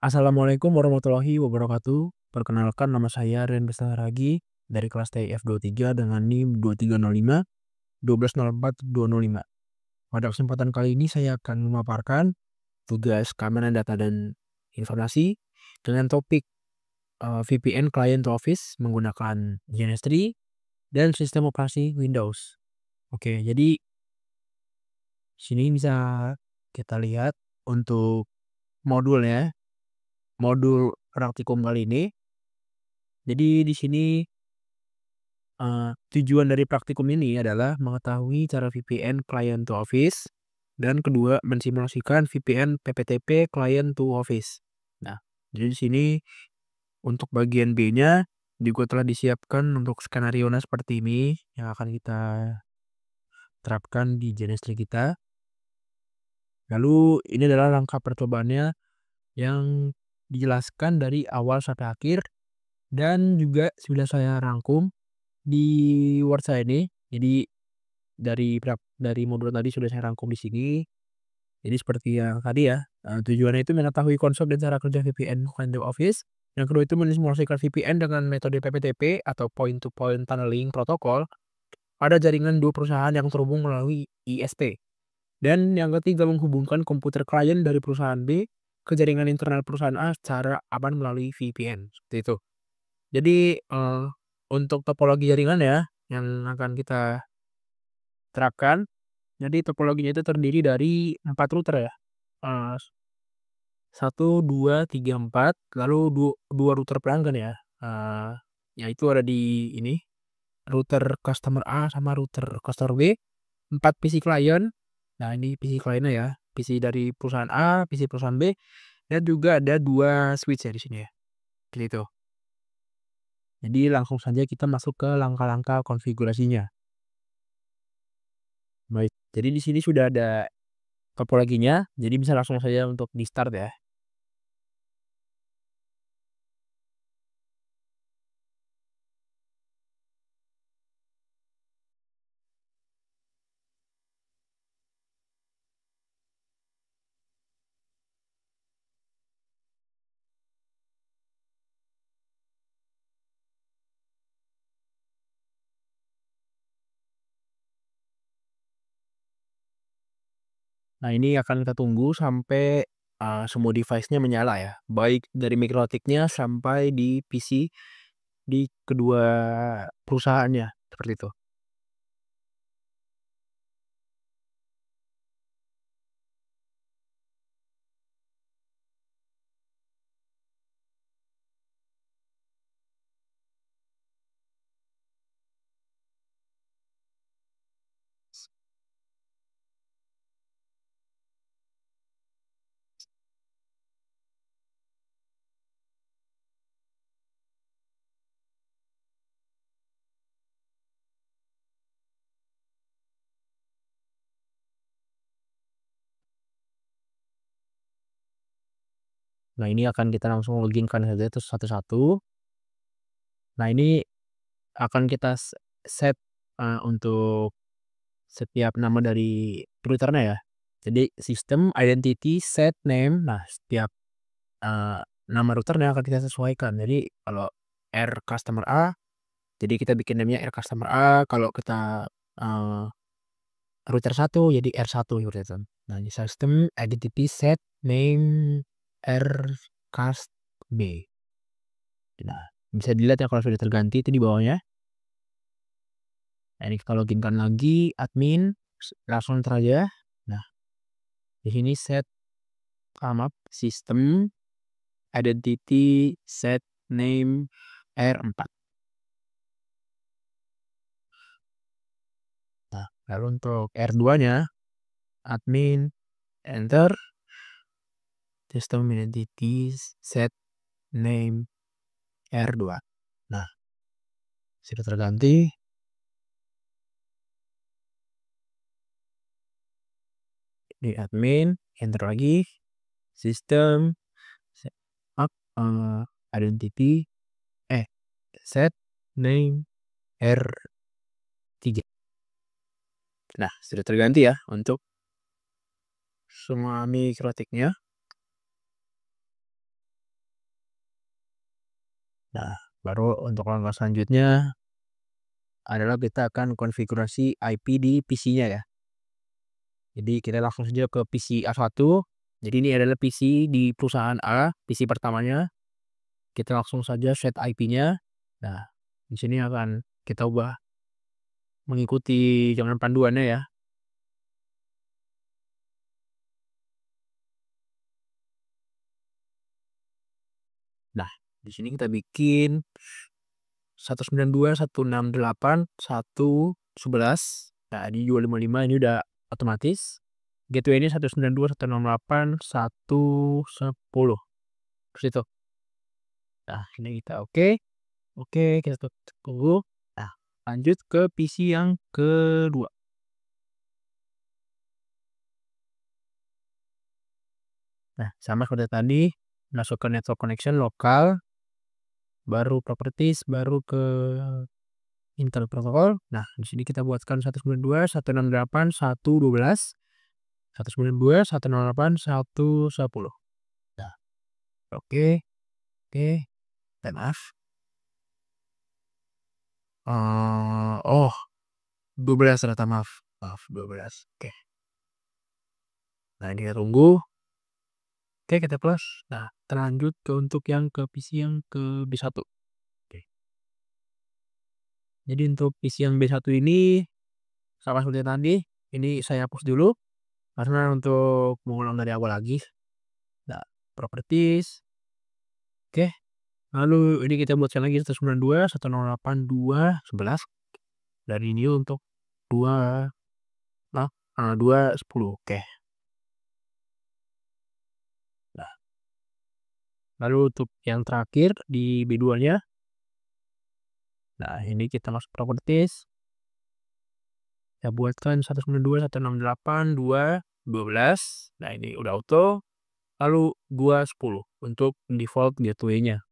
Assalamualaikum warahmatullahi wabarakatuh. Perkenalkan nama saya Ren Bestaragi dari kelas TIF 23 dengan NIM 2305 1204 205. Pada kesempatan kali ini saya akan memaparkan tugas keamanan data dan informasi dengan topik VPN Client to Office menggunakan GNS3 dan sistem operasi Windows. Oke, jadi sini bisa kita lihat untuk modulnya, modul praktikum kali ini. Jadi di sini tujuan dari praktikum ini adalah mengetahui cara VPN Client to Office dan kedua mensimulasikan VPN PPTP Client to Office. Nah, jadi di sini untuk bagian B-nya juga telah disiapkan untuk skenario seperti ini yang akan kita terapkan di GNS3 kita. Lalu ini adalah langkah percobaannya yang dijelaskan dari awal sampai akhir dan juga sudah saya rangkum di Word saya ini. Jadi dari modul tadi sudah saya rangkum di sini. Jadi seperti yang tadi ya, tujuannya itu mengetahui konsep dan cara kerja VPN Client to Office. Yang kedua itu mensimulasikan VPN dengan metode PPTP atau Point to Point Tunneling Protocol pada jaringan dua perusahaan yang terhubung melalui ISP. Dan yang ketiga menghubungkan komputer klien dari perusahaan B ke jaringan internal perusahaan A secara aman melalui VPN. Seperti itu. Jadi untuk topologi jaringan ya yang akan kita terapkan. Jadi topologinya itu terdiri dari 4 router ya. 1, 2, 3, 4, lalu 2 router pelanggan ya. Yaitu ada di ini, router customer A sama router customer B, 4 PC client. Nah, ini PC client-nya ya, PC dari perusahaan A, PC perusahaan B, dan juga ada 2 switch ya di sini ya. Gitu. Jadi langsung saja kita masuk ke langkah-langkah konfigurasinya. Baik, jadi di sini sudah ada topologinya, jadi bisa langsung saja untuk di-start ya. Nah, ini akan kita tunggu sampai semua device-nya menyala ya, baik dari MikroTik-nya sampai di PC di kedua perusahaannya, seperti itu. Nah, ini akan kita langsung login-kan saja terus satu-satu. Nah, ini akan kita set untuk setiap nama dari router-nya ya. Jadi sistem identity set name. Nah, setiap nama routernya akan kita sesuaikan. Jadi kalau R customer A, jadi kita bikin namanya R customer A. Kalau kita router 1 jadi R1 seperti itu. Nah, ini sistem identity set name R cast B. Nah, bisa dilihat ya kalau sudah terganti itu di bawahnya. Nah, ini kita loginkan lagi admin, langsung enter aja. Nah, di sini set sistem identity set name R4. Nah, lalu untuk R2-nya admin enter system identity set name R2. Nah, sudah terganti. Di admin enter lagi sistem identity set name R3. Nah, sudah terganti ya untuk semua MikroTik-nya. Nah, baru untuk langkah selanjutnya adalah kita akan konfigurasi IP di PC-nya ya. Jadi kita langsung saja ke PC A1. Jadi ini adalah PC di perusahaan A, PC pertamanya. Kita langsung saja set IP-nya. Nah, di sini akan kita ubah mengikuti jangan panduannya ya. Nah, di sini kita bikin 192.168.1.11. Nah, di 255 ini udah otomatis. Gateway ini 192.168.1.10. Terus itu. Nah, ini kita oke. Oke, kita tunggu. Nah, lanjut ke PC yang kedua. Nah, sama seperti tadi, masuk ke network connection lokal, baru properties, baru ke Intel protocol. Nah, di sini kita buatkan 192.168.1.12, 192.168.1.10. Nah, oke, oke, dan maaf. Oh, 12 ternyata, maaf, 12. Oke. Nah, ini kita tunggu. Oke, kita plus. Nah, terlanjut ke untuk yang ke PC yang ke B1. Oke. Jadi untuk PC yang B1 ini sama seperti tadi, ini saya hapus dulu karena untuk mengulang dari awal lagi. Nah, properties. Oke. Lalu ini kita buatkan lagi 192, 108.2.11. Dan ini untuk 2 nah, 2.10. Oke. Nah, lalu untuk yang terakhir di B2-nya. Nah, ini kita masuk properties. Kita buatkan 192.168.2.12. Nah, ini udah auto. Lalu 2.10 untuk default gateway-nya.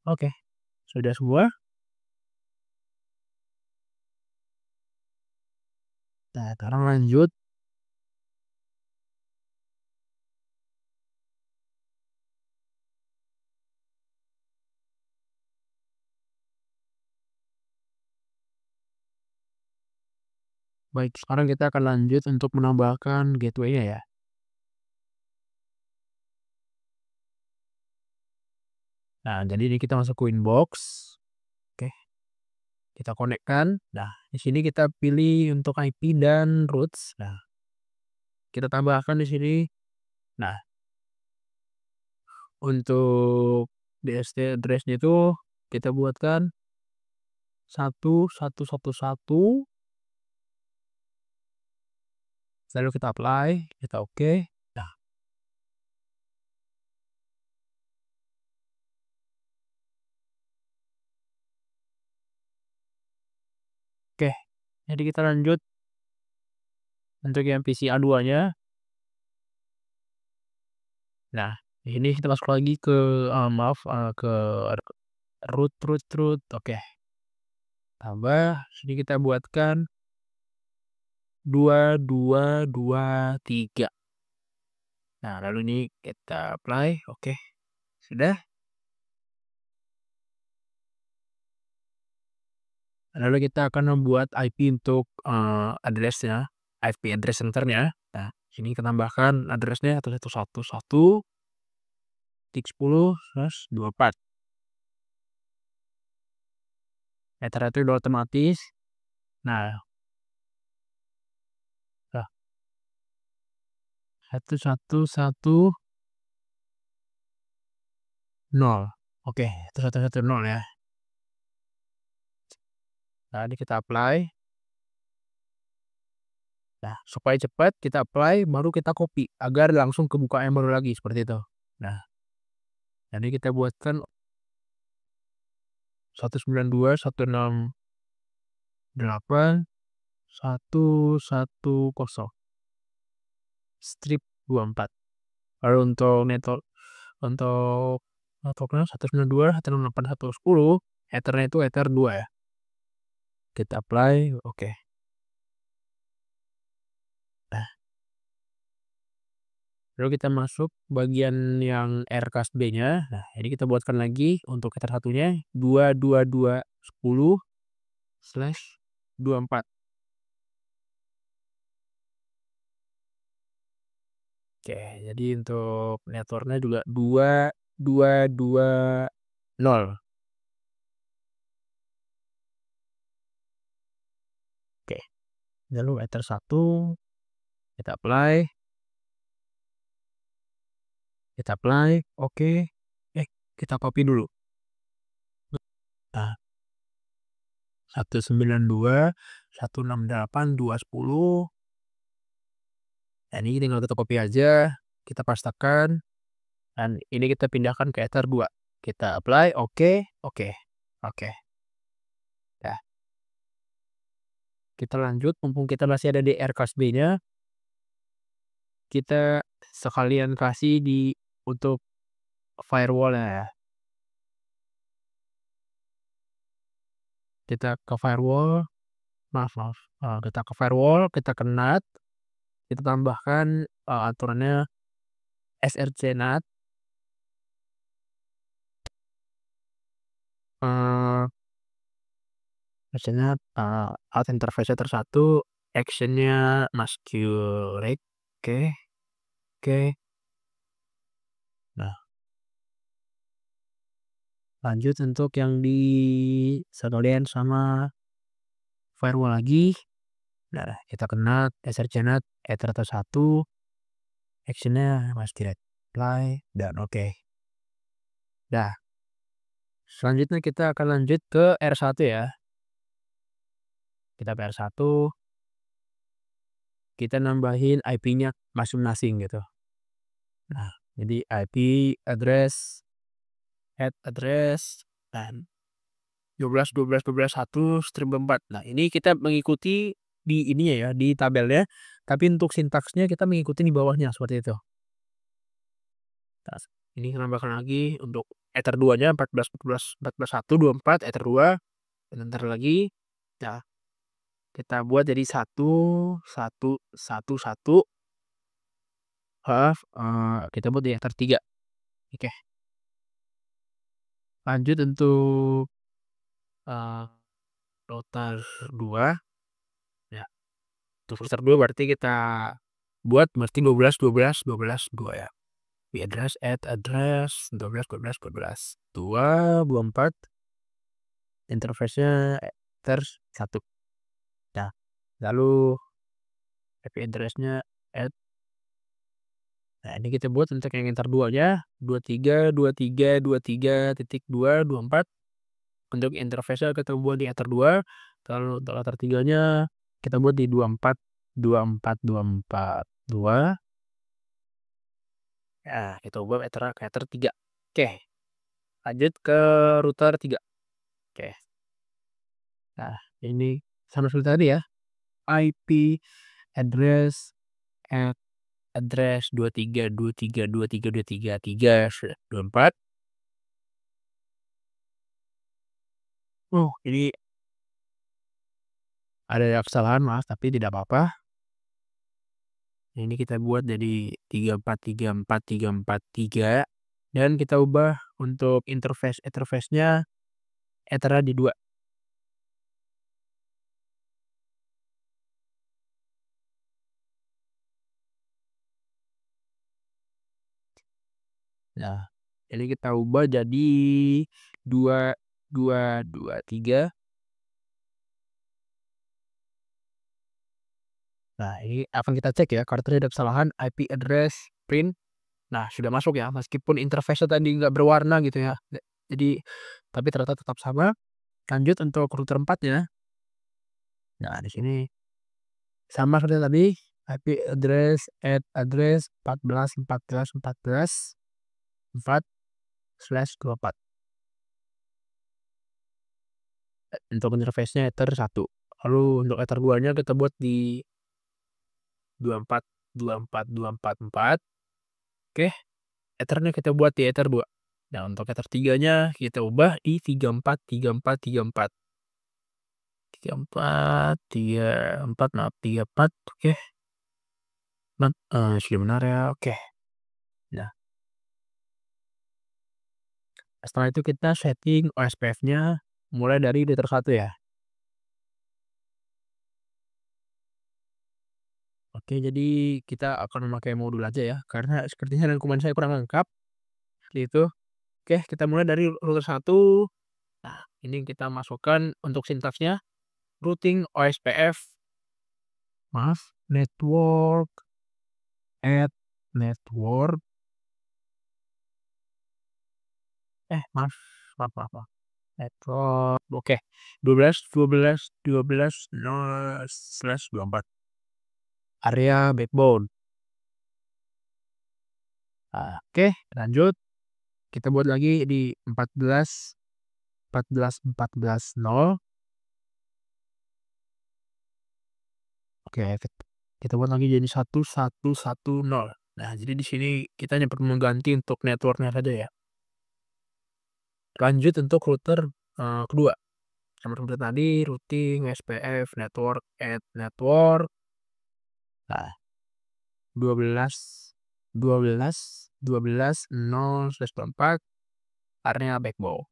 Oke, sudah semua. Nah, sekarang lanjut. Baik, sekarang kita akan lanjut untuk menambahkan gateway-nya ya. Nah, jadi ini kita masuk ke inbox. Oke. Kita konekkan. Nah, di sini kita pilih untuk IP dan routes. Nah, kita tambahkan di sini. Nah, untuk DST address-nya itu kita buatkan 1.1.1.1. Lalu kita apply, kita oke. Nah, oke. Jadi kita lanjut untuk yang PC A2-nya. Nah, ini kita masuk lagi ke ke root. Oke. Tambah, sini kita buatkan 2223. Nah, lalu ini kita apply. Oke. Sudah. Lalu kita akan membuat IP untuk address-nya, IP address center-nya. Nah, sini kita tambahkan address-nya 111.10/24. Ethernet itu udah otomatis. Nah, 1110. Oke, 1110 ya. Nah, ini kita apply. Nah, supaya cepat kita apply, baru kita copy agar langsung kebuka yang baru lagi seperti itu. Nah, jadi kita buatkan 192.168.110 strip 24. Lalu untuk networknya 192.168.110, ethernya itu ether 2 ya. Kita apply, oke. Nah, Lalu kita masuk bagian yang RKS B-nya. Nah, ini kita buatkan lagi untuk ether satunya 22210/24. Oke, jadi untuk networknya juga 2220. Oke, lalu ether 1 kita apply, oke. Kita copy dulu. Nah, 192.168.210. Nah, ini tinggal kita copy aja, kita pastekan, dan ini kita pindahkan ke ether 2. Kita apply, oke. Nah, kita lanjut, mumpung kita masih ada di RKS B-nya, kita sekalian kasih untuk firewall-nya ya. Kita ke firewall, kita ke firewall, kita ke NAT, kita tambahkan aturannya src NAT, misalnya out interface ether 1, action-nya masquerade. Oke. Nah, lanjut untuk yang di sekalian sama firewall lagi. Nah, kita kena src NAT ether 1, action-nya masquerade, apply, dan oke. Nah, selanjutnya kita akan lanjut ke R1 ya. Kita ke R1, kita nambahin IP-nya masing-masing gitu. Nah, jadi IP address, add address, dan 12.12.12.1/4. Nah, ini kita mengikuti di ininya ya, di tabelnya, tapi untuk sintaksnya kita mengikuti di bawahnya seperti itu. Nah, ini nambahkan lagi untuk ether 2-nya 14.14.14.1/24 ether 2, dan ntar lagi. Nah, kita buat jadi 1.1.1.1, kita buat di ether 3. Oke. Lanjut untuk router 2. Ya, untuk router 2 berarti kita buat 12.12.12.12.2 ya. IP address, add address 12.12.12.2.24. Interface-nya ether 1. Nah, lalu IP address-nya add. Nah, ini kita buat untuk yang ether 2-nya 23.23.23.2.24. Untuk interface-nya kita buat di ether 2. Lalu untuk ether 3-nya kita buat di 24.24.24.2. Ya, kita ubah ether 3. Oke. Lanjut ke router 3. Oke. Nah, ini sama seperti tadi ya. IP address add address 23.23.23.23.3/24. Ini ada kesalahan, maaf, tapi tidak apa-apa. Ini kita buat jadi 34.34.3.4.3, dan kita ubah untuk interface-nya ether di 2. Nah, ini kita ubah jadi 2.2.2.3. Nah, ini akan kita cek ya, karena tadi ada kesalahan IP address print. Nah, sudah masuk ya, meskipun interface-nya tadi nggak berwarna gitu ya. Jadi, tapi ternyata tetap sama. Lanjut untuk router 4-nya. Nah, di sini sama seperti tadi, IP address add address 14.14.14.4/24. Untuk interface-nya ether 1. Lalu untuk ether 2-nya kita buat di 24.24.24.4. Oke. Ethernya kita buat di ether 2. Nah, untuk ether 3-nya kita ubah di 34.34.34. 34.34, maaf, 34. Oke. Sudah benar ya. Oke. Nah, setelah itu kita setting OSPF-nya mulai dari liter 1 ya. Oke, jadi kita akan memakai modul aja ya, karena sepertinya rangkuman saya kurang lengkap, seperti itu. Oke, kita mulai dari router 1. Nah, ini kita masukkan untuk sintaksnya, routing OSPF, maaf, network add network, maaf, maaf maaf maaf, network, oke, 12.12.12.0/24, area backbone. Nah, oke, lanjut, kita buat lagi di 14.14.14.0. Oke, kita buat lagi jadi 1110. Nah, jadi di sini kita hanya perlu mengganti untuk network-nya saja ya. Lanjut untuk router, kedua. Sama seperti tadi, routing, SPF, network, add network. Nah, 12.12.12.0/24, area backbone.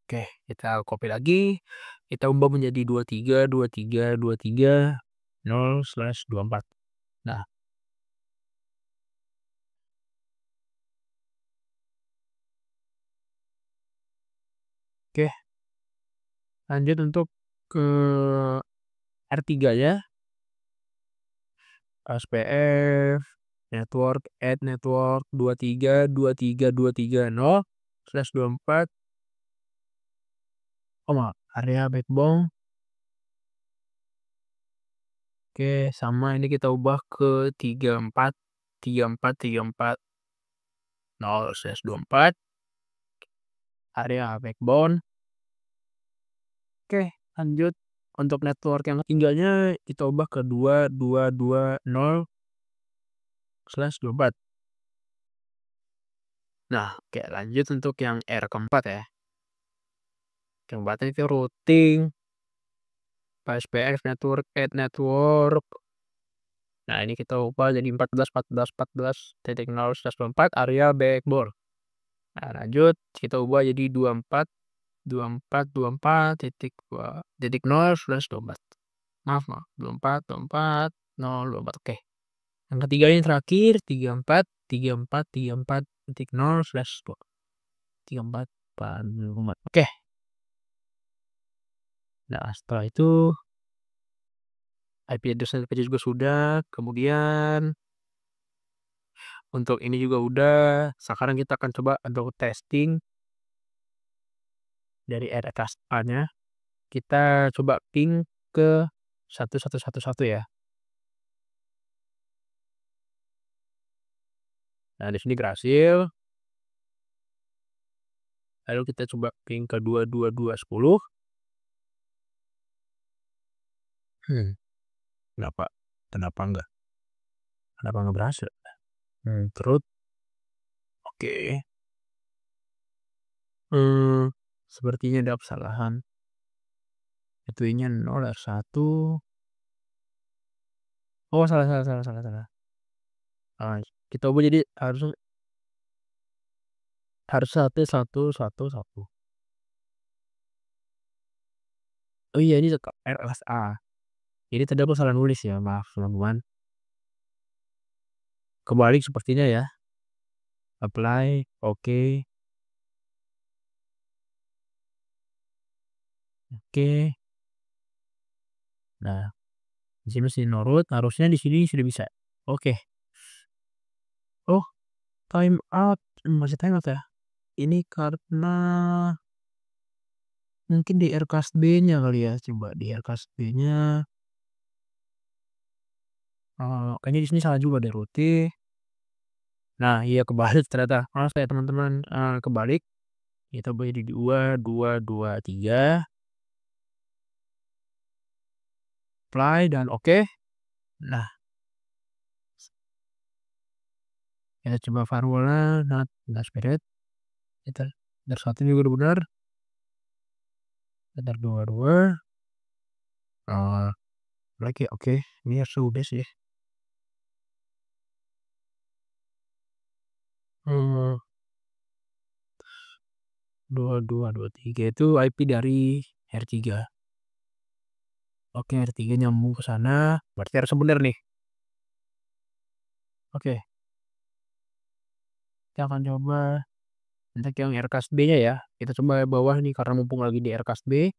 Oke, kita copy lagi, kita ubah menjadi 23.23.23.0/24. Nah, oke, lanjut untuk ke R3 ya, SPF, network, add network, 23.23.23.0/24, area backbone. Oke, sama ini kita ubah ke 34.34.34.0/24, area backbone. Oke, lanjut untuk network yang ketiganya kita ubah ke 2220/24. Nah, oke, lanjut untuk yang R keempat ya. Keempat itu routing, SPF, network, add network. Nah, ini kita ubah jadi 14.14.14.0/24, area backbone. Nah, lanjut kita ubah jadi 24.24.24.0/24. Maaf maaf, 24.24.0/24, oke. Yang ketiga ini terakhir, 34.34.34.0/24. Oke. Nah, setelah itu IP address juga sudah, kemudian untuk ini juga udah. Sekarang kita akan coba untuk testing dari RKS A-nya. Kita coba ping ke 1111 ya. Nah, di sini berhasil. Lalu kita coba ping ke 22210. Kenapa? Kenapa enggak? Kenapa enggak berhasil? Terus, oke. Sepertinya ada kesalahan. Itunya 0 R1. Oh, salah salah salah salah salah. Kita ubah jadi harus 1111. Oh iya, ini RSA. Ini tadi aku salah nulis ya, maaf teman-teman. Kebalik sepertinya ya. Apply, oke. Oke. Nah, di sini masih nurut, harusnya di sini sudah bisa. Oke. Oh, time out, masih time out ya. Ini karena mungkin di RKAS B-nya kali ya, coba di RKAS B-nya. Kayaknya di sini salah juga deh, routing. Nah, iya kebalik ternyata. Maaf ya teman-teman, kebalik. Kita ubah jadi 2223. Apply dan oke. Nah, kita coba firewall-nya, not spirit. Kita dari 1 juga udah benar. Dari 22. Lagi oke. Ini harus udah sih. 2223 itu IP dari R3. Oke, R3 nyambung ke sana, berarti harus bener nih. Oke, kita akan coba untuk yang Rcast B-nya ya. Kita coba bawah nih karena mumpung lagi di Rcast B.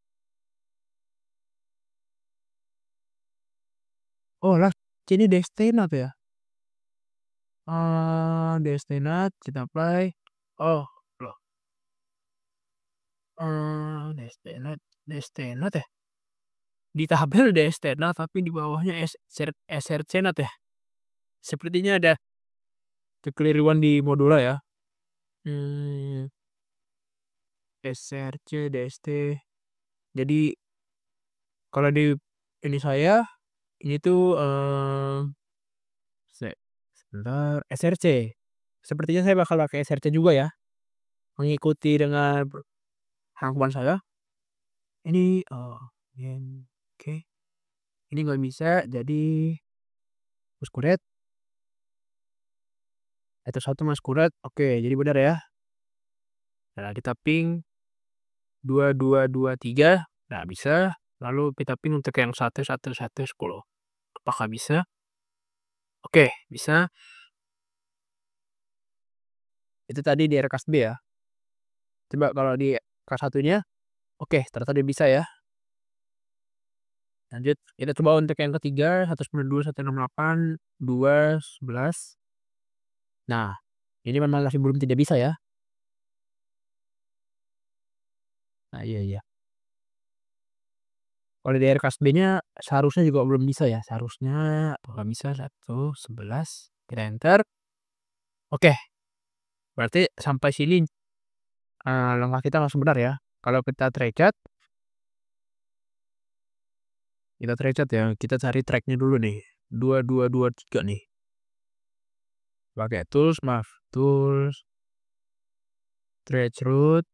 Oh lah, ini Destinat ya. Destinat kita apply. Oh, loh. Destinat ya. Di tabel Destinat tapi di bawahnya SRCNat ya. Sepertinya ada kekeliruan di modula ya. SRC, DST. Jadi kalau di ini saya ini tuh sebentar SRC. Sepertinya saya bakal pakai SRC juga ya. Mengikuti dengan harapan saya. Ini oke. Ini nggak bisa jadi muskuret. Itu satu muskuret. Oke, jadi benar ya. Nah, kita ping 2223. Nah, bisa. Lalu kita ping untuk yang 11110. Apakah bisa? Oke, bisa. Itu tadi di Rcast B ya. Coba kalau di K1-nya, oke, ternyata dia bisa ya. Lanjut, kita coba untuk yang ketiga, 192, 168, 211. Nah, ini memang masih belum tidak bisa ya. Nah, iya. Kalau di Rcast B-nya seharusnya juga belum bisa ya. Seharusnya nggak bisa 111. Kita enter. Oke, berarti sampai sini langkah kita langsung benar ya. Kalau kita try chat ya, kita cari tracknya dulu nih. 2223 nih. Pakai tools, trace route,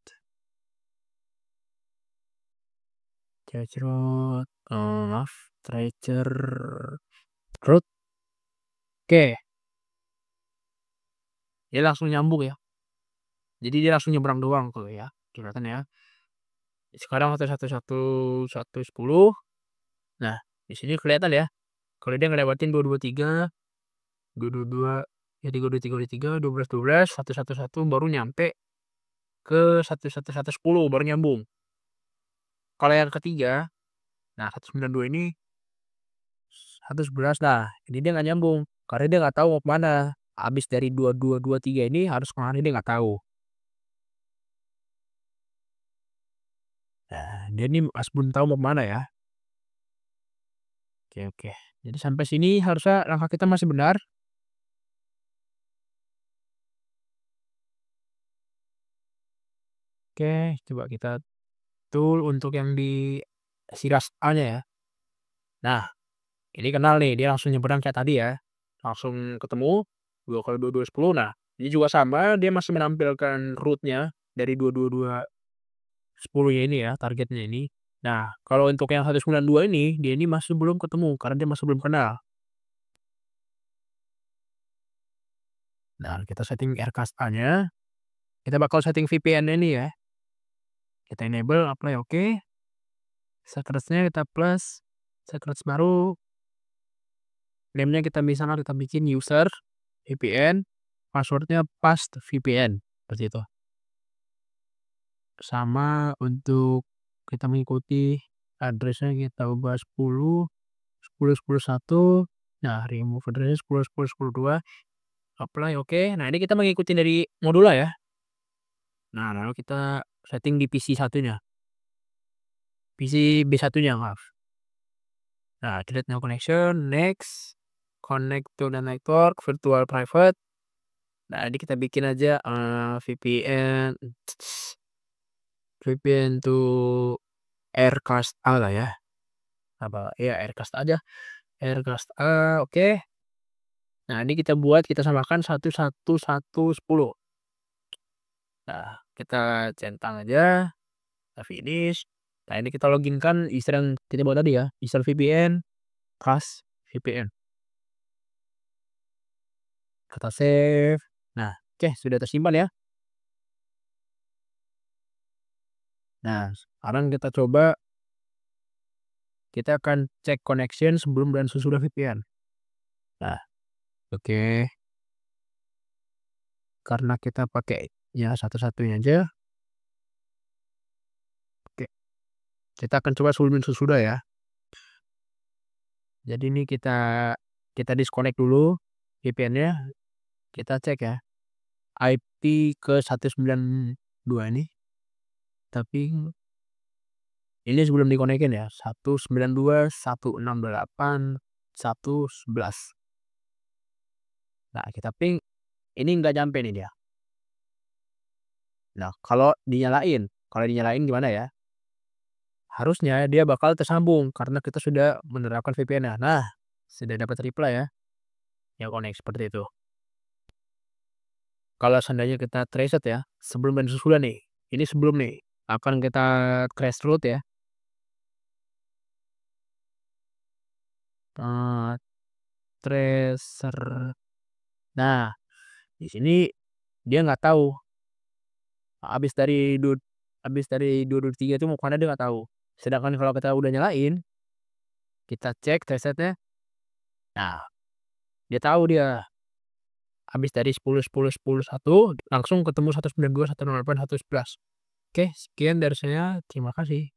tracer route. Oke, dia langsung nyambung ya. Jadi dia langsung nyebrang doang tuh ya, kelihatan ya. Sekarang 11110. Nah, di sini kelihatan ya. Kalau dia ngelewatin 223, 222, ya 323, 1212, 111 baru nyampe ke 11110 baru nyambung. Kalau yang ketiga, nah 192 ini 111 lah. Ini dia nggak nyambung karena dia nggak tahu mau kemana. Habis dari 2223 ini harus kemana dia nggak tahu. Nah, dia ini masih belum tahu mau kemana ya. Oke. Jadi sampai sini harusnya langkah kita masih benar. Oke, coba kita tool untuk yang di Siras A-nya ya. Nah, ini kenal nih, dia langsung nyebrang kayak tadi ya. Langsung ketemu 2 kali 22 10. Nah, ini juga sama, dia masih menampilkan route-nya dari 222 10-nya ini ya, targetnya ini. Nah, kalau untuk yang 192 ini, dia ini masih belum ketemu karena dia masih belum kenal. Nah, kita setting Rcast A-nya. Kita bakal setting VPN-nya ini ya. Kita enable, apply oke. Secrets-nya kita plus. Secrets baru. Name-nya kita misalnya kita bikin user VPN. Password-nya past VPN. Seperti itu. Sama untuk kita mengikuti address-nya kita ubah 10, 1. Nah, remove address 10, 2. Apply oke. Nah, ini kita mengikuti dari modula ya. Nah, lalu kita setting di PC satunya. PC B1-nya, maaf. Nah, delete no connection, next. Connect to the network, virtual private. Nah, ini kita bikin aja VPN to Rcast A lah ya. Rcast aja. Rcast A, oke. Nah, ini kita samakan 11110. Nah, kita centang aja. Kita finish. Nah, ini kita loginkan user yang kita buat tadi ya. User VPN, Trust VPN. Kita save. Nah, Oke, sudah tersimpan ya. Nah, sekarang kita coba, kita akan cek connection sebelum dan sesudah VPN. Nah, oke, karena kita pakai ya satu-satunya aja. Oke, kita akan coba sebelum dan sesudah ya. Jadi ini kita disconnect dulu VPN-nya, kita cek ya. IP ke 192 ini. Tapi ini sebelum dikonekin ya, 192.168.111. Nah, kita ping, ini nggak nyampe nih dia. Nah, kalau dinyalain gimana ya? Harusnya dia bakal tersambung karena kita sudah menerapkan VPN-nya. Nah, sudah dapat reply ya, yang connect seperti itu. Kalau seandainya kita reset ya, sebelum dan sesudah nih, ini sebelum nih, akan kita crash root ya. Tracer. Nah, di sini dia nggak tahu habis dari 223 itu mau kemana dia nggak tahu. Sedangkan kalau kita udah nyalain, kita cek resetnya, nah dia tahu dia. Habis dari 10, 10, 10, 1 langsung ketemu 192.168.111. Oke, sekian dari saya. Terima kasih.